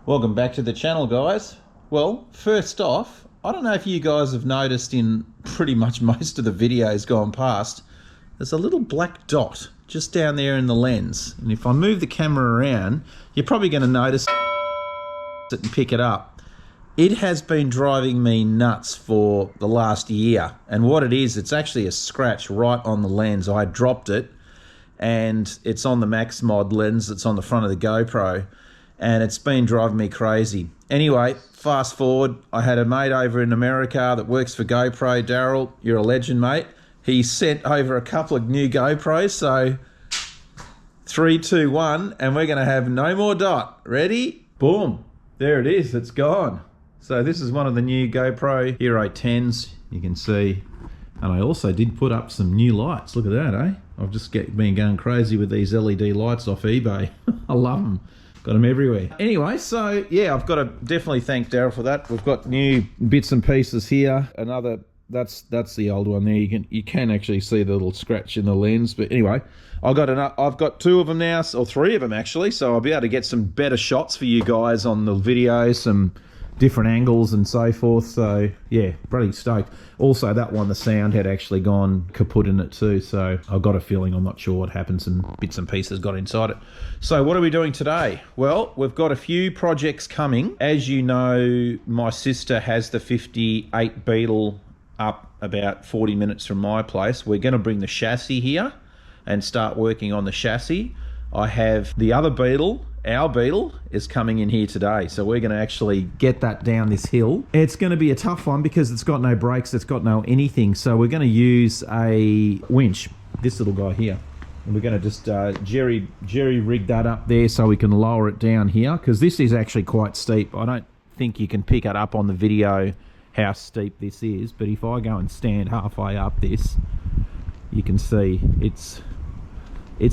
Welcome back to the channel, guys. Well, first off, I don't know if you guys have noticed in pretty much most of the videos gone past, there's a little black dot just down there in the lens. And if I move the camera around, you're probably going to notice it and pick it up. It has been driving me nuts for the last year. And what it is, it's actually a scratch right on the lens. I dropped it and it's on the Max Mod lens that's on the front of the GoPro. And it's been driving me crazy. Anyway, fast forward, I had a mate over in America that works for GoPro. Daryl, you're a legend, mate. He sent over a couple of new GoPros, so 3, 2, 1, and we're gonna have no more dot. Ready? Boom, there it is, it's gone. So this is one of the new GoPro Hero 10s, you can see. And I also did put up some new lights, look at that, eh? I've just been going crazy with these LED lights off eBay. I love them. Got them everywhere. Anyway, so yeah, I've got to definitely thank Daryl for that. We've got new bits and pieces here. Another, that's the old one there. You can actually see the little scratch in the lens. But anyway, I've got 2 of them now, or 3 of them actually. So I'll be able to get some better shots for you guys on the video, some different angles and so forth. So yeah, pretty stoked. Also that one, the sound had actually gone kaput in it too, so I've got a feeling, I'm not sure what happened, some bits and pieces got inside it. So what are we doing today? Well, we've got a few projects coming. As you know, my sister has the 58 Beetle up about 40 minutes from my place. We're going to bring the chassis here and start working on the chassis. I have the other Beetle. Our Beetle is coming in here today, so we're going to actually get that down this hill. It's going to be a tough one because it's got no brakes, it's got no anything, so we're going to use a winch, this little guy here, and we're going to just jerry rig that up there so we can lower it down here, because this is actually quite steep. I don't think you can pick it up on the video how steep this is, but if I go and stand halfway up this, you can see it's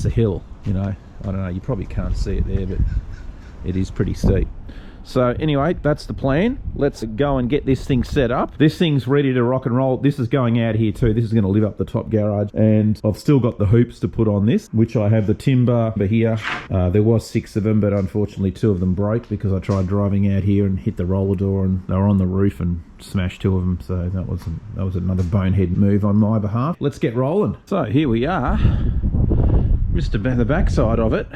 a hill, you know. I don't know, you probably can't see it there, but it is pretty steep. So anyway, that's the plan. Let's go and get this thing set up. This thing's ready to rock and roll. This is going out here too. This is going to live up the top garage. And I've still got the hoops to put on this, which I have the timber over here. There was 6 of them, but unfortunately 2 of them broke because I tried driving out here and hit the roller door and they were on the roof and smashed 2 of them. So that was another bonehead move on my behalf. Let's get rolling. So here we are. The backside of it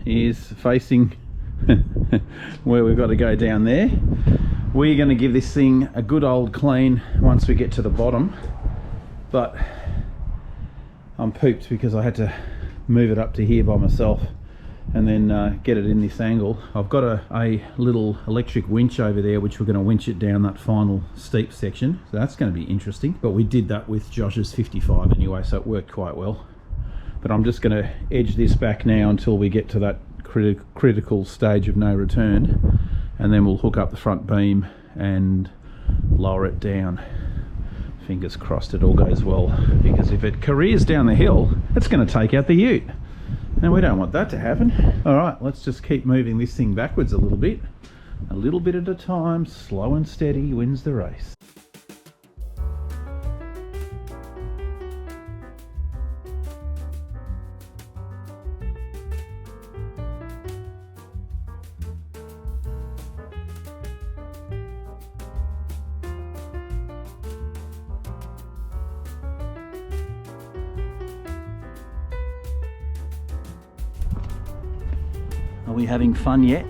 is facing where we've got to go down there. We're going to give this thing a good old clean once we get to the bottom, but I'm pooped because I had to move it up to here by myself and then get it in this angle. I've got a little electric winch over there which we're going to winch it down that final steep section, so that's going to be interesting. But we did that with Josh's 55 anyway, so it worked quite well. But I'm just going to edge this back now until we get to that critical stage of no return, and then we'll hook up the front beam and lower it down. Fingers crossed it all goes well, because if it careers down the hill, it's going to take out the ute, and we don't want that to happen. All right, let's just keep moving this thing backwards a little bit at a time. Slow and steady wins the race. Are we having fun yet?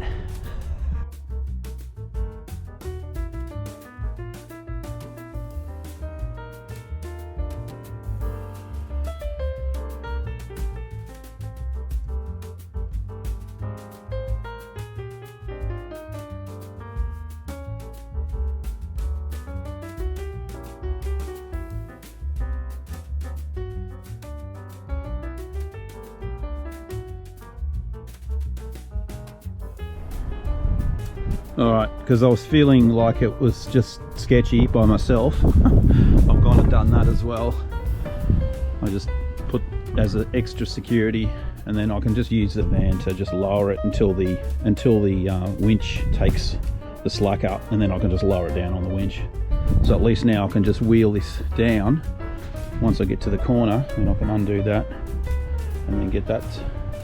Alright, because I was feeling like it was just sketchy by myself. I've gone and done that as well. I just put as an extra security, and then I can just use the van to just lower it until the winch takes the slack up, and then I can just lower it down on the winch. So at least now I can just wheel this down. Once I get to the corner, then I can undo that and then get that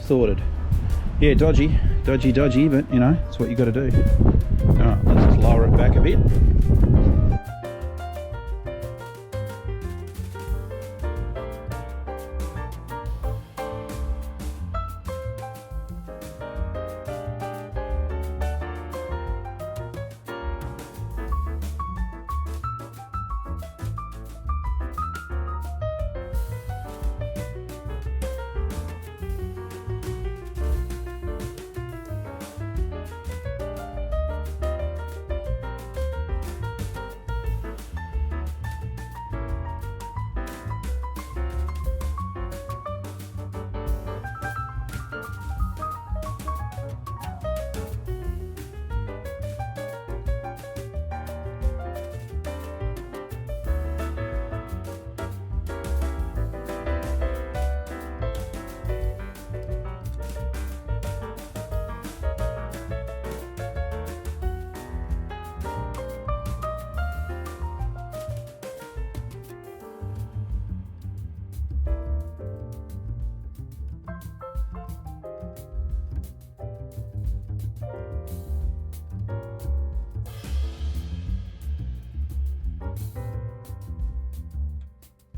sorted. Yeah, dodgy, but you know, it's what you got to do. Alright, let's just lower it back a bit.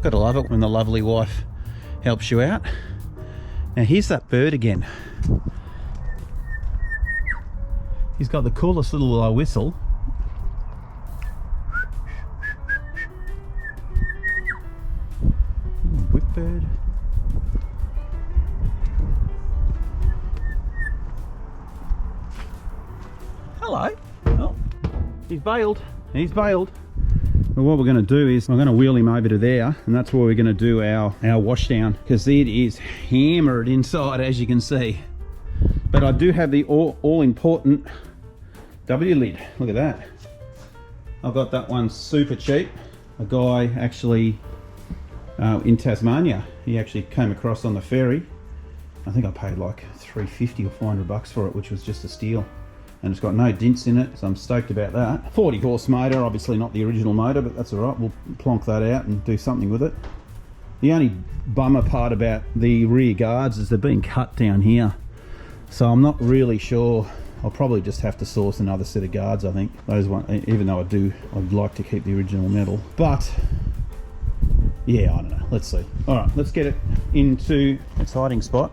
Gotta love it when the lovely wife helps you out. Now here's that bird again. He's got the coolest little whistle. Whip bird. Hello. Oh, he's bailed. He's bailed. But what we're going to do is we're going to wheel him over to there, and that's where we're going to do our wash down, because it is hammered inside, as you can see. But I do have the all important W lid. Look at that. I've got that one super cheap. A guy actually in Tasmania, he actually came across on the ferry. I think I paid like $350 or $400 for it, which was just a steal. And it's got no dents in it, so I'm stoked about that. 40 horse motor, obviously not the original motor, but that's all right. We'll plonk that out and do something with it. The only bummer part about the rear guards is they're being cut down here. So I'm not really sure. I'll probably just have to source another set of guards, I think. Those one, even though I'd like to keep the original metal. But yeah, I don't know. Let's see. All right, let's get it into its hiding spot.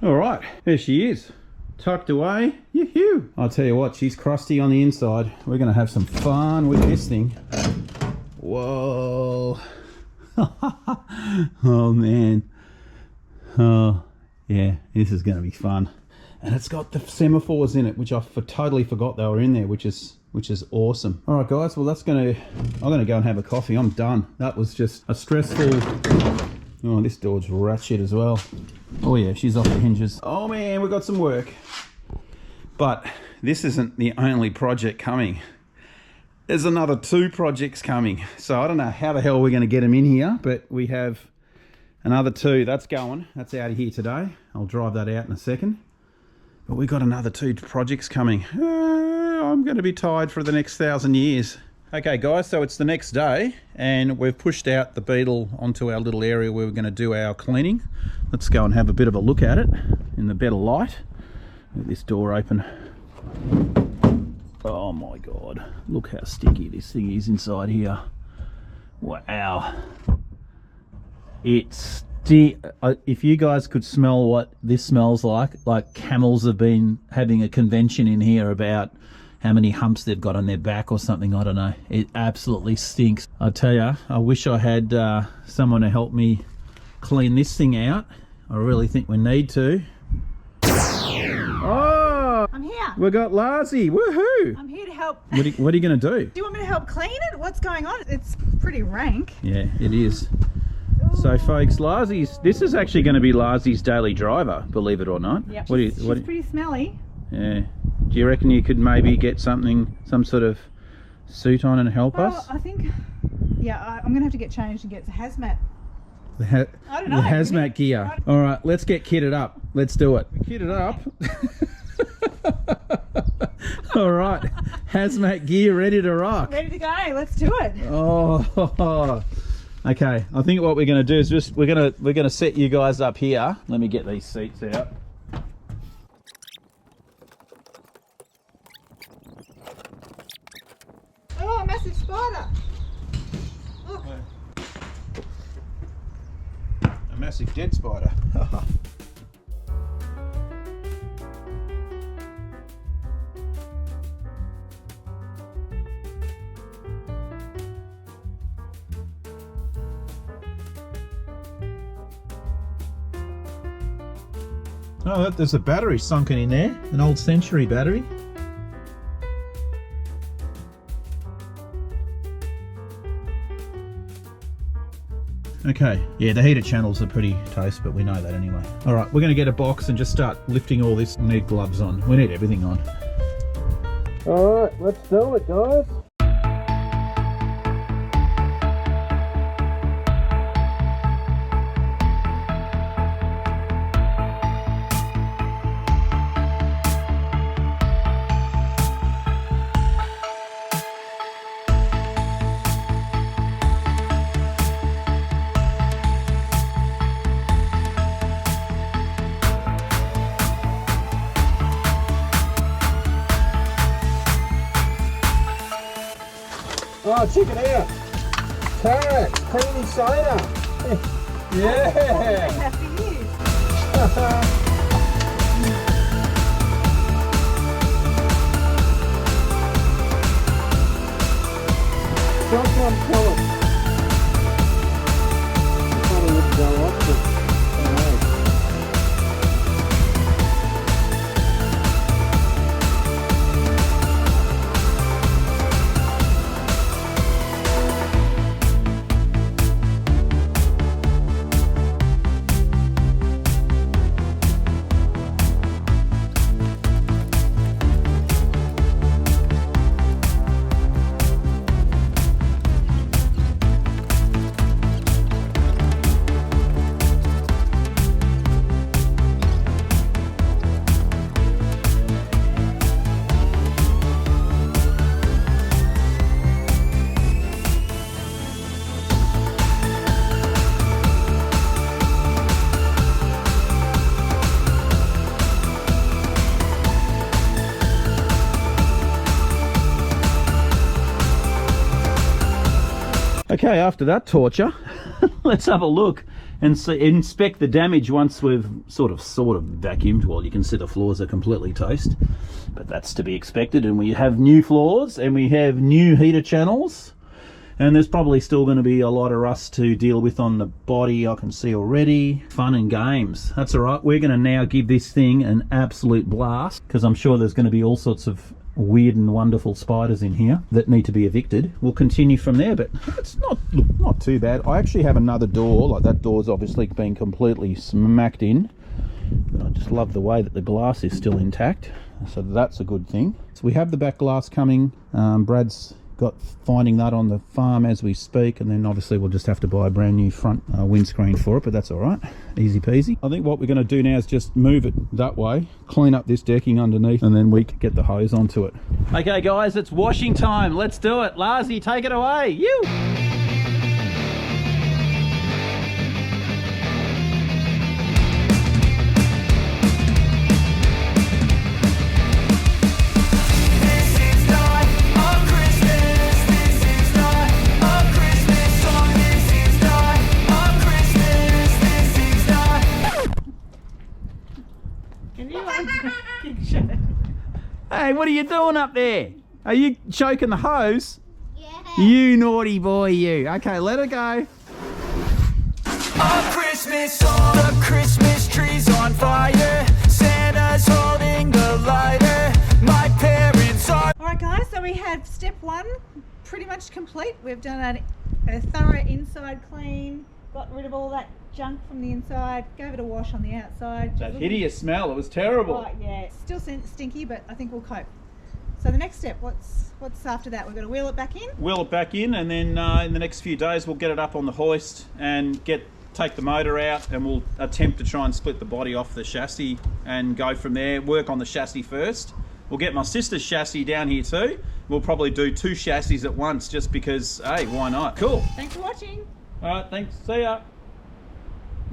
All right, there she is, tucked away. Yoo-hoo! I'll tell you what, she's crusty on the inside. We're gonna have some fun with this thing. Whoa! Oh man! Oh yeah, this is gonna be fun. And it's got the semaphores in it, which I totally forgot they were in there, which is awesome. All right, guys. Well, I'm gonna go and have a coffee. I'm done. That was just a stressful. Oh, this door's ratchet as well. Oh yeah, she's off the hinges. Oh man, we've got some work. But this isn't the only project coming. There's another 2 projects coming. So I don't know how the hell we're going to get them in here, but we have another 2. That's going. That's out of here today. I'll drive that out in a second. But we've got another 2 projects coming. I'm going to be tired for the next 1,000 years. Okay guys, so it's the next day and we've pushed out the beetle onto our little area where we're going to do our cleaning. Let's go and have a bit of a look at it in the better light. Get this door open. Oh my god, look how sticky this thing is inside here. Wow. It's if you guys could smell what this smells like camels have been having a convention in here about how many humps they've got on their back or something, I don't know. It absolutely stinks. I tell you, I wish I had someone to help me clean this thing out. I really think we need to. Oh! I'm here. We got Larzy. Woohoo! I'm here to help. What are you going to do? Do you want me to help clean it? What's going on? It's pretty rank. Yeah, it is. Ooh. So folks, this is actually going to be Larzy's daily driver, believe it or not. Yep, she's pretty smelly. Yeah. Do you reckon you could maybe get some sort of suit on and help us? I think, yeah, I'm going to have to get changed and get hazmat I don't know. The hazmat gear. All right, let's get kitted up. Let's do it. Kitted up. All right, hazmat gear ready to rock. Ready to go. Let's do it. Oh, okay. I think what we're going to do is just we're gonna set you guys up here. Let me get these seats out. Oh, a massive spider. Look. A massive dead spider. Oh, there's a battery sunken in there, an old Century battery. Okay, yeah, the heater channels are pretty toast, but we know that anyway. All right, we're going to get a box and just start lifting all this. We need gloves on. We need everything on. All right, let's do it, guys. Oh, check it out. Carrot, creamy soda. Yeah. Happy news. Someone tell us. Probably wouldn't go off, but I don't know. Okay, after that torture, let's have a look and inspect the damage once we've sort of vacuumed. Well, you can see the floors are completely toast, but that's to be expected. And we have new floors and we have new heater channels, and there's probably still going to be a lot of rust to deal with on the body. I can see already. Fun and games. That's all right. We're going to now give this thing an absolute blast, because I'm sure there's going to be all sorts of weird and wonderful spiders in here that need to be evicted. We'll continue from there, but it's not too bad. I actually have another door. Like, that door's obviously been completely smacked in, but I just love the way that the glass is still intact, so that's a good thing. So we have the back glass coming. Brad's got finding that on the farm as we speak, and then obviously we'll just have to buy a brand new front windscreen for it, but that's all right, easy peasy. I think what we're going to do now is just move it that way, clean up this decking underneath, and then we can get the hose onto it. Okay guys, it's washing time. Let's do it. Larzy, take it away. You. Hey, what are you doing up there? Are you choking the hose? Yeah. You naughty boy, you. Okay, let it go. On Christmas, the Christmas tree's on fire. Santa's holding the lighter. My parents are... All right, guys, so we had step one pretty much complete. We've done a thorough inside clean, got rid of all that junk from the inside, gave it a wash on the outside. That hideous smell, it was terrible. Oh, yeah, still stinky, but I think we'll cope. So the next step, what's after that? We're going to wheel it back in? Wheel it back in, and then in the next few days we'll get it up on the hoist and get take the motor out and we'll attempt to try and split the body off the chassis and go from there. Work on the chassis first. We'll get my sister's chassis down here too. We'll probably do 2 chassis at once just because, hey, why not? Cool. Thanks for watching. All right, thanks. See ya.